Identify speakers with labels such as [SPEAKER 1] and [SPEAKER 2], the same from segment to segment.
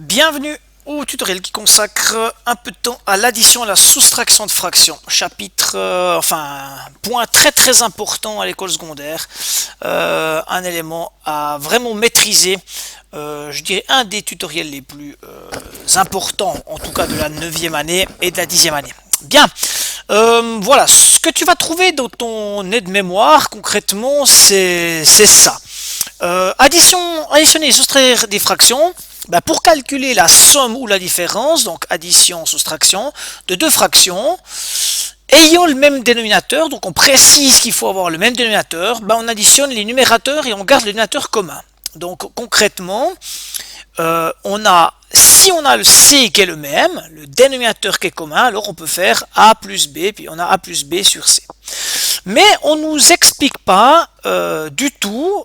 [SPEAKER 1] Bienvenue au tutoriel qui consacre un peu de temps à l'addition et la soustraction de fractions. Chapitre, point très important à l'école secondaire. Un élément à vraiment maîtriser. Je dirais un des tutoriels les plus importants, en tout cas de la 9e année et de la 10e année. Bien, voilà, ce que tu vas trouver dans ton aide-mémoire, concrètement, c'est ça. Additionner et soustraire des fractions. Pour calculer la somme ou la différence, donc addition, soustraction, de deux fractions, ayant le même dénominateur, donc on précise qu'il faut avoir le même dénominateur, on additionne les numérateurs et on garde le dénominateur commun. Donc concrètement, si on a le C qui est le même, le dénominateur qui est commun, alors on peut faire A plus B, puis on a A plus B sur C. Mais on ne nous explique pas du tout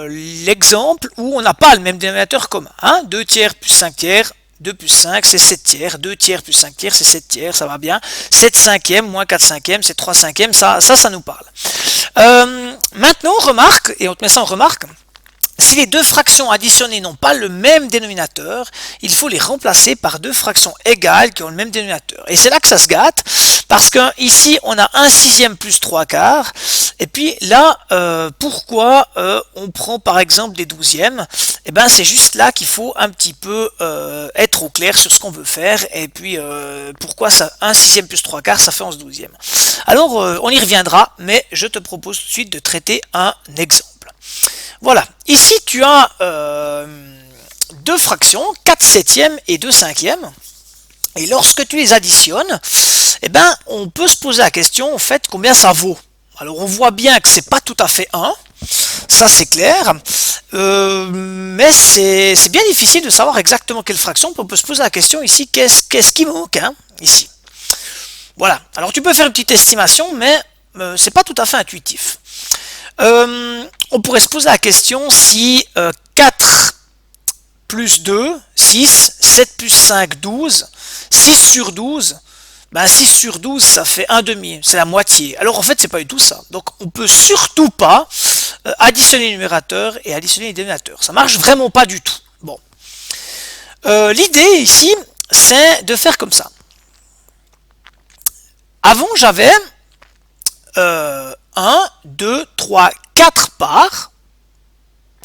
[SPEAKER 1] l'exemple où on n'a pas le même dénominateur commun. 2 tiers plus 5 tiers, 2 plus 5 c'est 7 tiers, 2 tiers plus 5 tiers c'est 7 tiers, ça va bien. 7 cinquièmes moins 4 cinquièmes c'est 3 cinquièmes, ça nous parle. Maintenant, remarque, et on te met ça en remarque, si les deux fractions additionnées n'ont pas le même dénominateur, il faut les remplacer par deux fractions égales qui ont le même dénominateur. Et c'est là que ça se gâte, parce que ici on a 1 sixième plus 3 quarts, et puis là, pourquoi on prend par exemple des douzièmes? C'est juste là qu'il faut un petit peu être au clair sur ce qu'on veut faire, et puis pourquoi ça 1 sixième plus 3 quarts, ça fait 11 douzièmes. Alors on y reviendra, mais je te propose tout de suite de traiter un exemple. Voilà, ici tu as deux fractions, 4 septièmes et 2 cinquièmes, et lorsque tu les additionnes, on peut se poser la question en fait combien ça vaut. Alors on voit bien que c'est pas tout à fait 1, ça c'est clair, mais c'est bien difficile de savoir exactement quelle fraction. On peut se poser la question ici, qu'est-ce qui manque ici. Voilà, alors tu peux faire une petite estimation, mais c'est pas tout à fait intuitif. On pourrait se poser la question si 4 plus 2, 6, 7 plus 5, 12, 6 sur 12, 6 sur 12 ça fait 1 demi, c'est la moitié. Alors en fait c'est pas du tout ça. Donc on peut surtout pas additionner les numérateurs et additionner les dénominateurs. Ça marche vraiment pas du tout. Bon. L'idée ici c'est de faire comme ça. Avant j'avais 1, 2, 3, 4 parts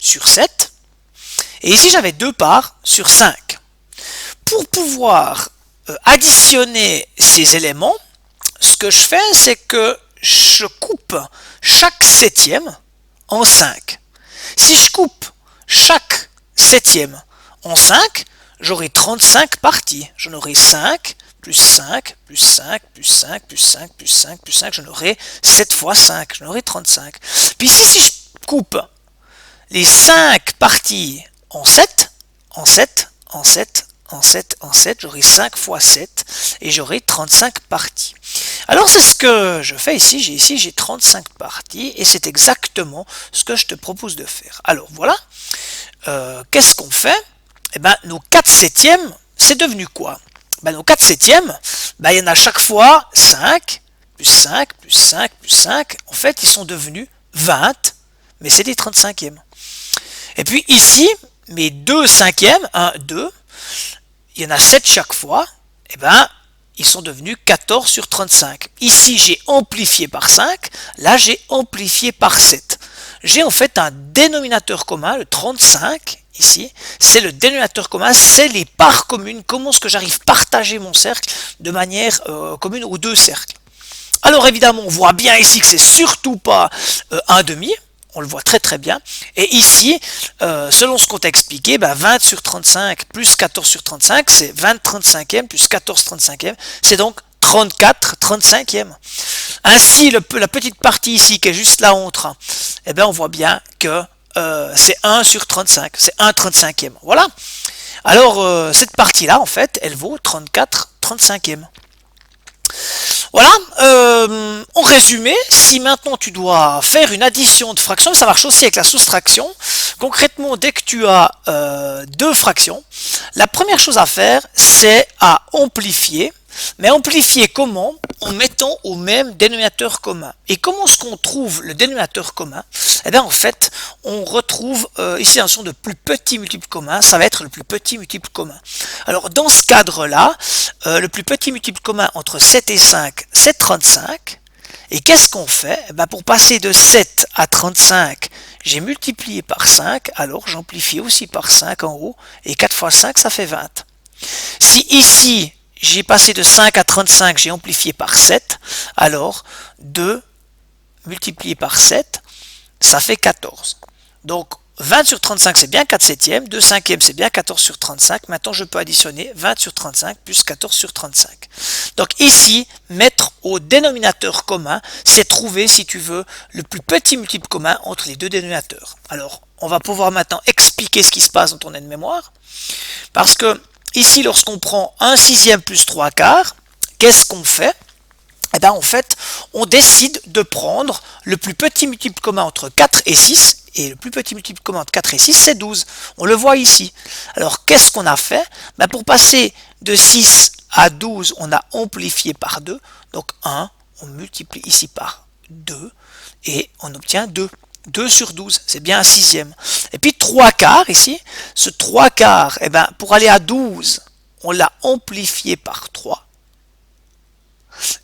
[SPEAKER 1] sur 7. Et ici, j'avais 2 parts sur 5. Pour pouvoir additionner ces éléments, ce que je fais, c'est que je coupe chaque septième en 5. Si je coupe chaque septième en 5, j'aurai 35 parties. J'en aurai 5, plus 5, plus 5, plus 5, plus 5, plus 5, plus 5, j'en aurai 7 fois 5, j'en aurai 35. Puis ici, si je coupe les 5 parties en 7, en 7, en 7, en 7, en 7, j'aurai 5 fois 7 et j'aurai 35 parties. Alors c'est ce que je fais ici, j'ai 35 parties et c'est exactement ce que je te propose de faire. Alors voilà, qu'est-ce qu'on fait? Nos 4 septièmes, c'est devenu quoi? Nos 4 septièmes, il y en a chaque fois 5, plus 5, plus 5, plus 5. En fait, ils sont devenus 20, mais c'est des 35e. Et puis ici, mes 2 cinquièmes, 1, 2, il y en a 7 chaque fois, ils sont devenus 14 sur 35. Ici, j'ai amplifié par 5, là, j'ai amplifié par 7. J'ai en fait un dénominateur commun, le 35, ici, c'est le dénominateur commun, c'est les parts communes, comment est-ce que j'arrive à partager mon cercle de manière commune aux deux cercles. Alors évidemment, on voit bien ici que c'est surtout pas 1 demi, on le voit très bien, et ici, selon ce qu'on t'a expliqué, 20 sur 35 plus 14 sur 35, c'est 20 35e plus 14 35e, c'est donc 34 35e. Ainsi, la petite partie ici qui est juste là entre, on voit bien que c'est 1 sur 35, c'est 1 35e. Voilà. Alors, cette partie-là, en fait, elle vaut 34 35e. Voilà. En résumé, si maintenant tu dois faire une addition de fractions, ça marche aussi avec la soustraction. Concrètement, dès que tu as deux fractions, la première chose à faire, c'est à amplifier Mais amplifier comment? En mettant au même dénominateur commun. Et comment est-ce qu'on trouve le dénominateur commun? Eh bien, en fait, on retrouve ici la notion de plus petit multiple commun. Ça va être le plus petit multiple commun. Alors, dans ce cadre-là, le plus petit multiple commun entre 7 et 5, c'est 35. Et qu'est-ce qu'on fait? Eh bien, pour passer de 7 à 35, j'ai multiplié par 5, alors j'amplifie aussi par 5 en haut, et 4 fois 5, ça fait 20. Si ici, j'ai passé de 5 à 35, j'ai amplifié par 7, alors 2 multiplié par 7, ça fait 14. Donc 20 sur 35, c'est bien 4 septièmes, 2 cinquièmes, c'est bien 14 sur 35. Maintenant, je peux additionner 20 sur 35 plus 14 sur 35. Donc ici, mettre au dénominateur commun, c'est trouver, si tu veux, le plus petit multiple commun entre les deux dénominateurs. Alors, on va pouvoir maintenant expliquer ce qui se passe dans ton aide-mémoire. Parce que ici, lorsqu'on prend 1 sixième plus 3 quarts, qu'est-ce qu'on fait? Eh bien, en fait, on décide de prendre le plus petit multiple commun entre 4 et 6, et le plus petit multiple commun entre 4 et 6, c'est 12. On le voit ici. Alors, qu'est-ce qu'on a fait? Ben, pour passer de 6 à 12, on a amplifié par 2. Donc 1, on multiplie ici par 2, et on obtient 2. 2 sur 12, c'est bien un sixième. Et puis 3 quarts ici, ce 3 quarts, eh ben, pour aller à 12, on l'a amplifié par 3.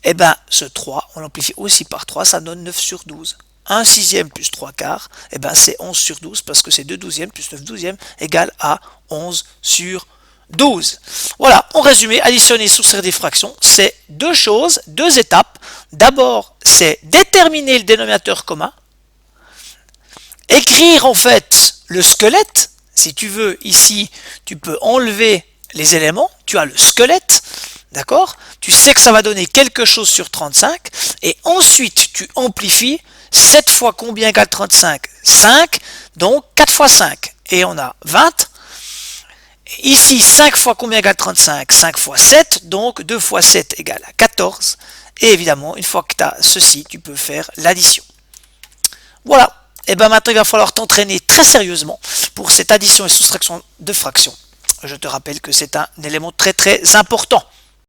[SPEAKER 1] Eh bien, ce 3, on l'amplifie aussi par 3, ça donne 9 sur 12. 1 sixième plus 3 quarts, eh ben, c'est 11 sur 12, parce que c'est 2 douzièmes plus 9 douzièmes égale à 11 sur 12. Voilà, en résumé, additionner et soustraire des fractions, c'est deux choses, deux étapes. D'abord, c'est déterminer le dénominateur commun, écrire en fait le squelette. Si tu veux, ici, tu peux enlever les éléments, tu as le squelette. D'accord? Tu sais que ça va donner quelque chose sur 35. Et ensuite, tu amplifies. 7 fois combien égale 35? 5. Donc, 4 fois 5. Et on a 20. Ici, 5 fois combien égale 35? 5 fois 7. Donc, 2 fois 7 égale à 14. Et évidemment, une fois que tu as ceci, tu peux faire l'addition. Voilà. Et bien maintenant, il va falloir t'entraîner très sérieusement pour cette addition et soustraction de fractions. Je te rappelle que c'est un élément très très important.